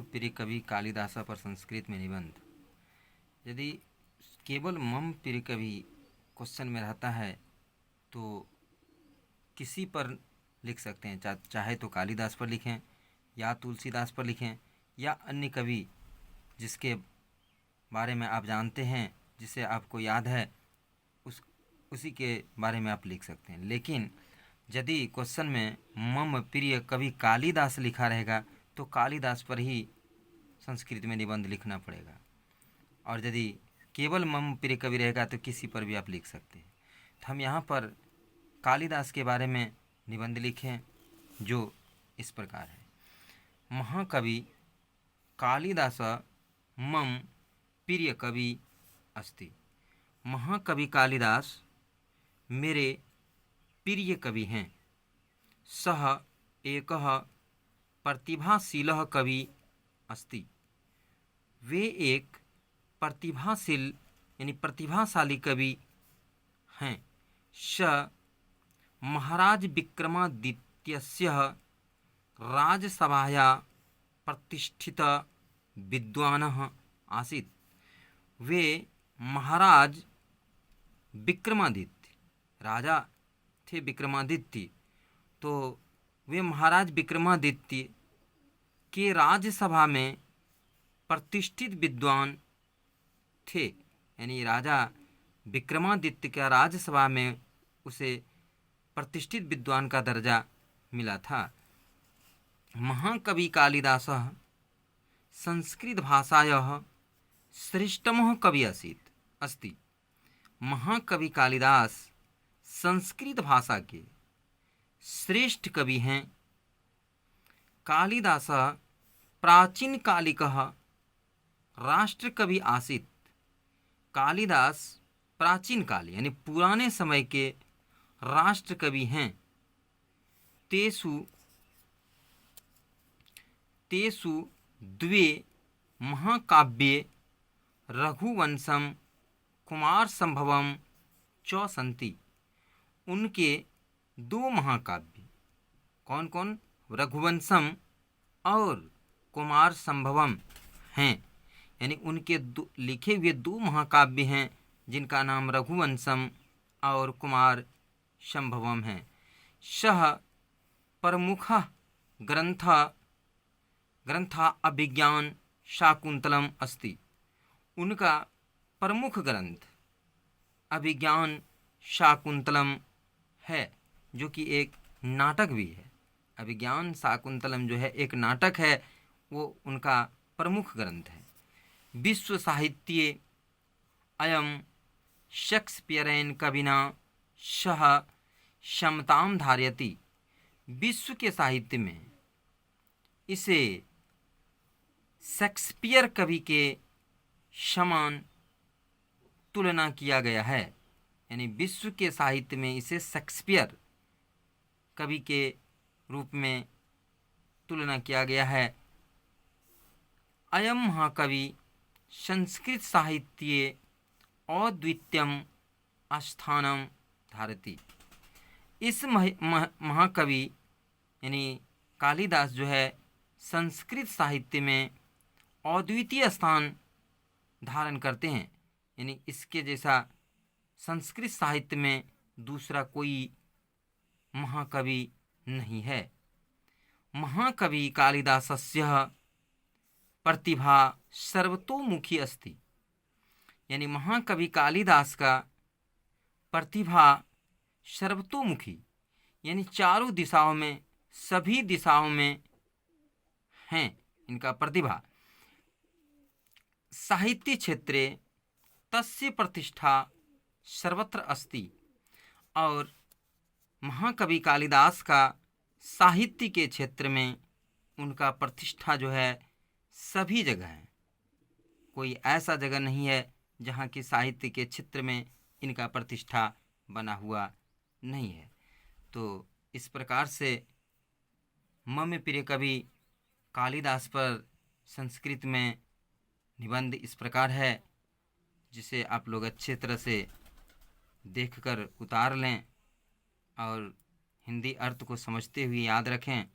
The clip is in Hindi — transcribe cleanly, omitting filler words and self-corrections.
प्रिय कवि कालिदास पर संस्कृत में निबंध। यदि केवल मम प्रिय कवि क्वेश्चन में रहता है तो किसी पर लिख सकते हैं, चाहे तो कालिदास पर लिखें या तुलसीदास पर लिखें या अन्य कवि जिसके बारे में आप जानते हैं, जिसे आपको याद है, उसी के बारे में आप लिख सकते हैं। लेकिन यदि क्वेश्चन में मम प्रिय कवि कालिदास लिखा रहेगा तो कालिदास पर ही संस्कृत में निबंध लिखना पड़ेगा, और यदि केवल मम प्रिय कवि रहेगा तो किसी पर भी आप लिख सकते हैं। तो हम यहाँ पर कालिदास के बारे में निबंध लिखें जो इस प्रकार है। महाकवि कालिदास मम प्रिय कवि अस्ति। महाकवि कालिदास मेरे प्रिय कवि हैं। सह एकः प्रतिभाशीलः कवि अस्ति। वे एक प्रतिभाशील यानी प्रतिभाशाली कवि हैं। स महाराज विक्रमादित्यस्य राजसभाया प्रतिष्ठित विद्वानः आसीत्। वे महाराज विक्रमादित्य राजा थे, विक्रमादित्य, तो वे महाराज विक्रमादित्य के राज्यसभा में प्रतिष्ठित विद्वान थे। यानी राजा विक्रमादित्य का राज्यसभा में उसे प्रतिष्ठित विद्वान का दर्जा मिला था। महाकवि कालिदासः संस्कृत भाषायाः श्रेष्ठतमः कवि अस्ति। महाकवि कालिदास संस्कृत भाषा के श्रेष्ठ कवि हैं। कालिदास प्राचीन कालिकः राष्ट्रकवि आसीत्। कालिदास प्राचीन काल यानी पुराने समय के राष्ट्रकवि हैं। तेषु द्वे महाकाव्ये रघुवंशम कुमारसंभवम च सन्ति। उनके दो महाकाव्य कौन कौन? रघुवंशम और कुमार संभवम हैं। यानी उनके लिखे हुए दो महाकाव्य हैं जिनका नाम रघुवंशम और कुमार संभवम है। सह प्रमुख ग्रंथ अभिज्ञान शाकुंतलम अस्ति। उनका प्रमुख ग्रंथ अभिज्ञान शाकुंतलम है, जो कि एक नाटक भी है। अभिज्ञान शाकुंतलम जो है एक नाटक है, वो उनका प्रमुख ग्रंथ है। विश्व साहित्ये अयम शेक्सपियरेन कविना सह क्षमताम धारयति। विश्व के साहित्य में इसे शेक्सपियर कवि के समान तुलना किया गया है। यानी विश्व के साहित्य में इसे शेक्सपियर कवि के रूप में तुलना किया गया है। अयम महाकवि संस्कृत साहित्ये अद्वितीयम स्थानम धारयति। इस महाकवि यानी कालिदास जो है संस्कृत साहित्य में अद्वितीय स्थान धारण करते हैं। यानी इसके जैसा संस्कृत साहित्य में दूसरा कोई महाकवि नहीं है। महाकवि कालिदासस्य प्रतिभा सर्वतोमुखी अस्ति। यानी महाकवि कालिदास का प्रतिभा सर्वतोमुखी यानी चारों दिशाओं में, सभी दिशाओं में हैं इनका प्रतिभा। साहित्य क्षेत्रे तस्य प्रतिष्ठा सर्वत्र अस्ति। और महाकवि कालिदास का साहित्य के क्षेत्र में उनका प्रतिष्ठा जो है सभी जगह है। कोई ऐसा जगह नहीं है जहाँ की साहित्य के क्षेत्र में इनका प्रतिष्ठा बना हुआ नहीं है। तो इस प्रकार से मम प्रिय कवि कालिदास पर संस्कृत में निबंध इस प्रकार है, जिसे आप लोग अच्छे तरह से देखकर उतार लें और हिंदी अर्थ को समझते हुए याद रखें।